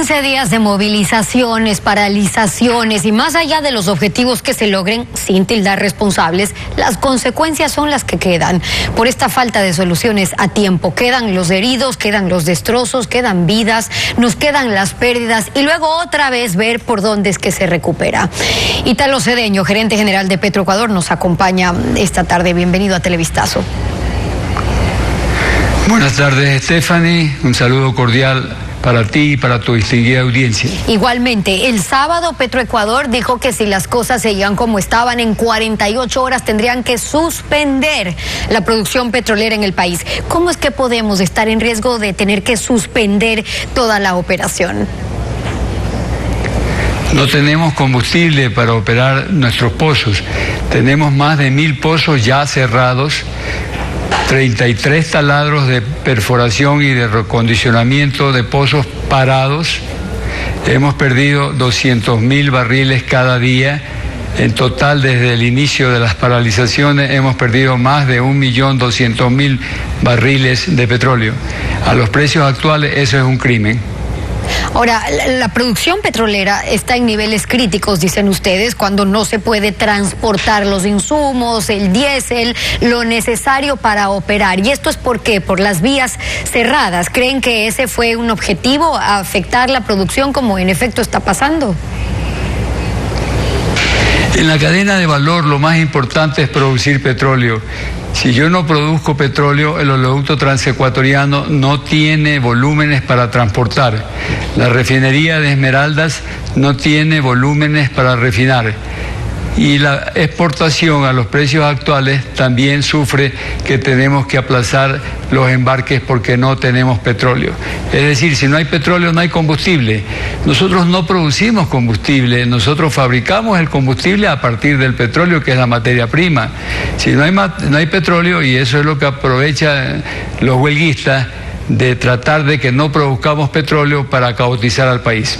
15 días de movilizaciones, paralizaciones y más allá de los objetivos que se logren, sin tildar responsables, las consecuencias son las que quedan. Por esta falta de soluciones a tiempo, quedan los heridos, quedan los destrozos, quedan vidas, nos quedan las pérdidas y luego otra vez ver por dónde es que se recupera. Ítalo Cedeño, gerente general de Petroecuador, nos acompaña esta tarde. Bienvenido a Televistazo. Buenas tardes, Stephanie. Un saludo cordial para ti y para tu distinguida audiencia. Igualmente, el sábado Petroecuador dijo que si las cosas seguían como estaban, en 48 horas tendrían que suspender la producción petrolera en el país. ¿Cómo es que podemos estar en riesgo de tener que suspender toda la operación? No tenemos combustible para operar nuestros pozos. Tenemos más de 1000 pozos ya cerrados, 33 taladros de perforación y de recondicionamiento de pozos parados. Hemos perdido 200.000 barriles cada día. En total, desde el inicio de las paralizaciones, hemos perdido más de 1.200.000 barriles de petróleo. A los precios actuales, eso es un crimen. Ahora, la producción petrolera está en niveles críticos, dicen ustedes, cuando no se puede transportar los insumos, el diésel, lo necesario para operar. ¿Y esto es por qué? Por las vías cerradas. ¿Creen que ese fue un objetivo, afectar la producción, como en efecto está pasando? En la cadena de valor lo más importante es producir petróleo. Si yo no produzco petróleo, el oleoducto transecuatoriano no tiene volúmenes para transportar. La refinería de Esmeraldas no tiene volúmenes para refinar. Y la exportación a los precios actuales también sufre que tenemos que aplazar los embarques porque no tenemos petróleo. Es decir, si no hay petróleo no hay combustible. Nosotros no producimos combustible, nosotros fabricamos el combustible a partir del petróleo, que es la materia prima. Si no hay petróleo, y eso es lo que aprovechan los huelguistas, de tratar de que no produzcamos petróleo para caotizar al país.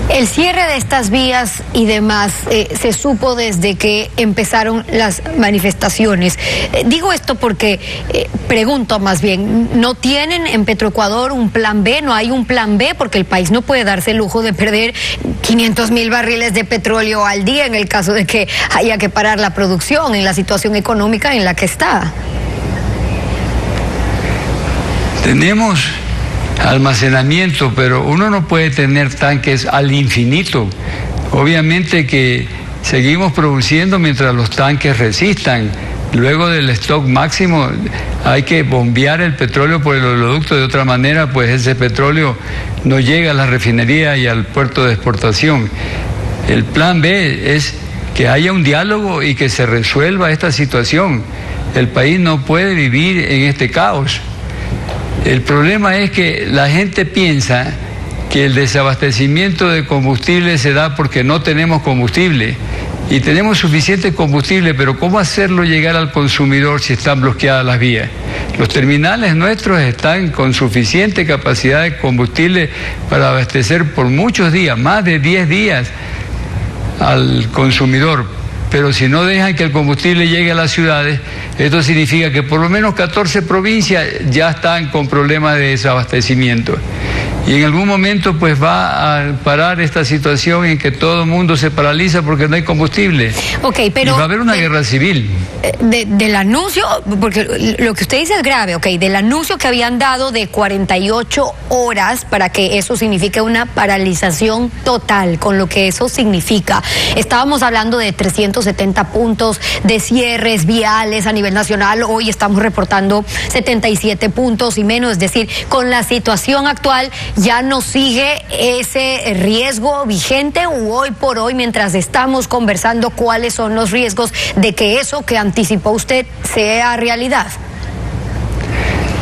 El cierre de estas vías y demás se supo desde que empezaron las manifestaciones. Digo esto porque, pregunto más bien, ¿no tienen en Petroecuador un plan B? ¿No hay un plan B? Porque el país no puede darse el lujo de perder 500.000 barriles de petróleo al día en el caso de que haya que parar la producción en la situación económica en la que está. Tenemos almacenamiento, pero uno no puede tener tanques al infinito. Obviamente que seguimos produciendo mientras los tanques resistan. Luego del stock máximo hay que bombear el petróleo por el oleoducto, de otra manera pues ese petróleo no llega a la refinería y al puerto de exportación. El plan B es que haya un diálogo y que se resuelva esta situación. El país no puede vivir en este caos. El problema es que la gente piensa que el desabastecimiento de combustible se da porque no tenemos combustible. Y tenemos suficiente combustible, pero ¿cómo hacerlo llegar al consumidor si están bloqueadas las vías? Los terminales nuestros están con suficiente capacidad de combustible para abastecer por muchos días, más de 10 días al consumidor. Pero si no dejan que el combustible llegue a las ciudades, esto significa que por lo menos 14 provincias ya están con problemas de desabastecimiento. Y en algún momento pues va a parar esta situación en que todo el mundo se paraliza porque no hay combustible. Okay, pero y va a haber una guerra civil. Del anuncio, porque lo que usted dice es grave, del anuncio que habían dado de 48 horas para que eso signifique una paralización total, con lo que eso significa. Estábamos hablando de 370 puntos de cierres viales a nivel nacional, hoy estamos reportando 77 puntos y menos, es decir, con la situación actual ya no sigue ese riesgo vigente, u hoy por hoy, mientras estamos conversando, cuáles son los riesgos de que eso que anticipó usted sea realidad.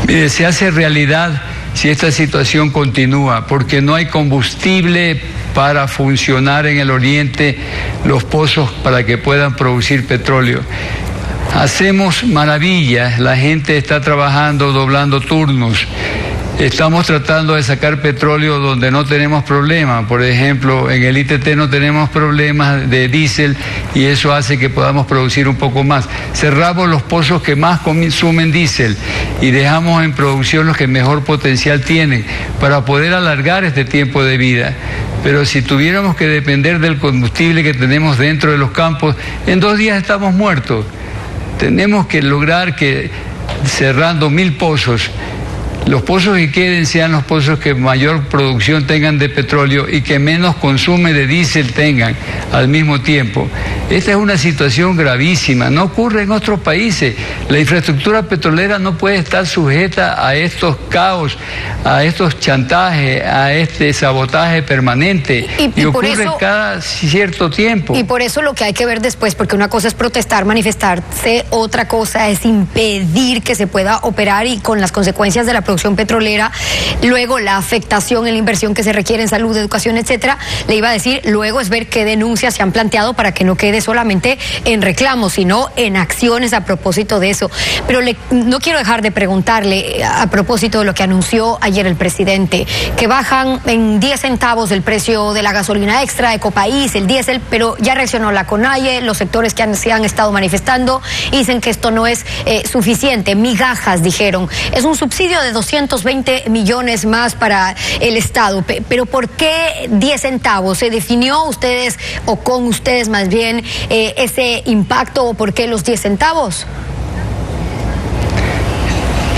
Mire, se hace realidad si esta situación continúa, porque no hay combustible para funcionar en el oriente los pozos para que puedan producir petróleo. Hacemos maravillas, la gente está trabajando, doblando turnos. Estamos tratando de sacar petróleo donde no tenemos problemas. Por ejemplo, en el ITT no tenemos problemas de diésel y eso hace que podamos producir un poco más. Cerramos los pozos que más consumen diésel y dejamos en producción los que mejor potencial tienen para poder alargar este tiempo de vida. Pero si tuviéramos que depender del combustible que tenemos dentro de los campos, en 2 días estamos muertos. Tenemos que lograr que cerrando 1000 pozos, los pozos que queden sean los pozos que mayor producción tengan de petróleo y que menos consumo de diésel tengan al mismo tiempo. Esta es una situación gravísima, no ocurre en otros países. La infraestructura petrolera no puede estar sujeta a estos caos, a estos chantajes, a este sabotaje permanente. Y ocurre eso, cada cierto tiempo. Y por eso lo que hay que ver después, porque una cosa es protestar, manifestarse, otra cosa es impedir que se pueda operar y con las consecuencias de la producción petrolera, luego la afectación en la inversión que se requiere en salud, educación, etcétera. Le iba a decir, luego es ver qué denuncias se han planteado para que no quede solamente en reclamos, sino en acciones a propósito de eso. Pero no quiero dejar de preguntarle a propósito de lo que anunció ayer el presidente, que bajan en 10 centavos el precio de la gasolina extra, Ecopaís, el diésel, pero ya reaccionó la CONAIE, los sectores que se han estado manifestando dicen que esto no es suficiente, migajas dijeron, es un subsidio de 220 millones más para el Estado, pero ¿por qué 10 centavos? ¿Se definió ustedes o con ustedes más bien ese impacto o por qué los 10 centavos?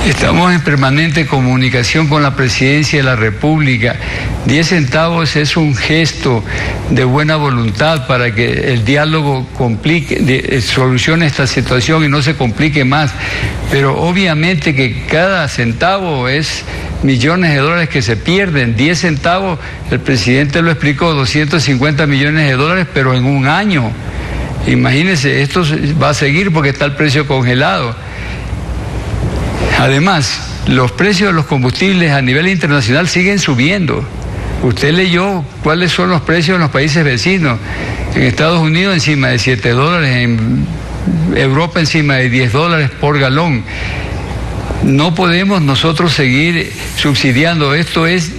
Estamos en permanente comunicación con la Presidencia de la República. 10 centavos es un gesto de buena voluntad para que el diálogo solucione esta situación y no se complique más. Pero obviamente que cada centavo es millones de dólares que se pierden. 10 centavos, el presidente lo explicó, 250 millones de dólares, pero en un año. Imagínense, esto va a seguir porque está el precio congelado. Además, los precios de los combustibles a nivel internacional siguen subiendo. Usted leyó cuáles son los precios en los países vecinos. En Estados Unidos encima de $7, en Europa encima de $10 por galón. No podemos nosotros seguir subsidiando. Esto es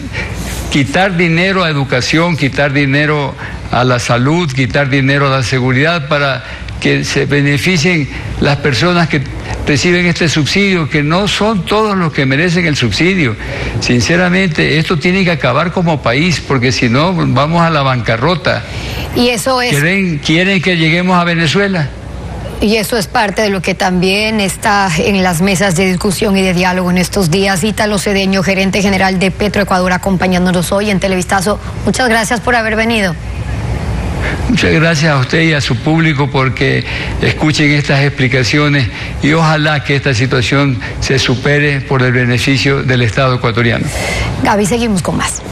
quitar dinero a educación, quitar dinero a la salud, quitar dinero a la seguridad para que se beneficien las personas que reciben este subsidio, que no son todos los que merecen el subsidio. Sinceramente, esto tiene que acabar como país, porque si no, vamos a la bancarrota. Y eso es... ¿Quieren que lleguemos a Venezuela? Y eso es parte de lo que también está en las mesas de discusión y de diálogo en estos días. Ítalo Cedeño, gerente general de Petroecuador, acompañándonos hoy en Televistazo. Muchas gracias por haber venido. Muchas gracias a usted y a su público porque escuchen estas explicaciones y ojalá que esta situación se supere por el beneficio del Estado ecuatoriano. Gaby, seguimos con más.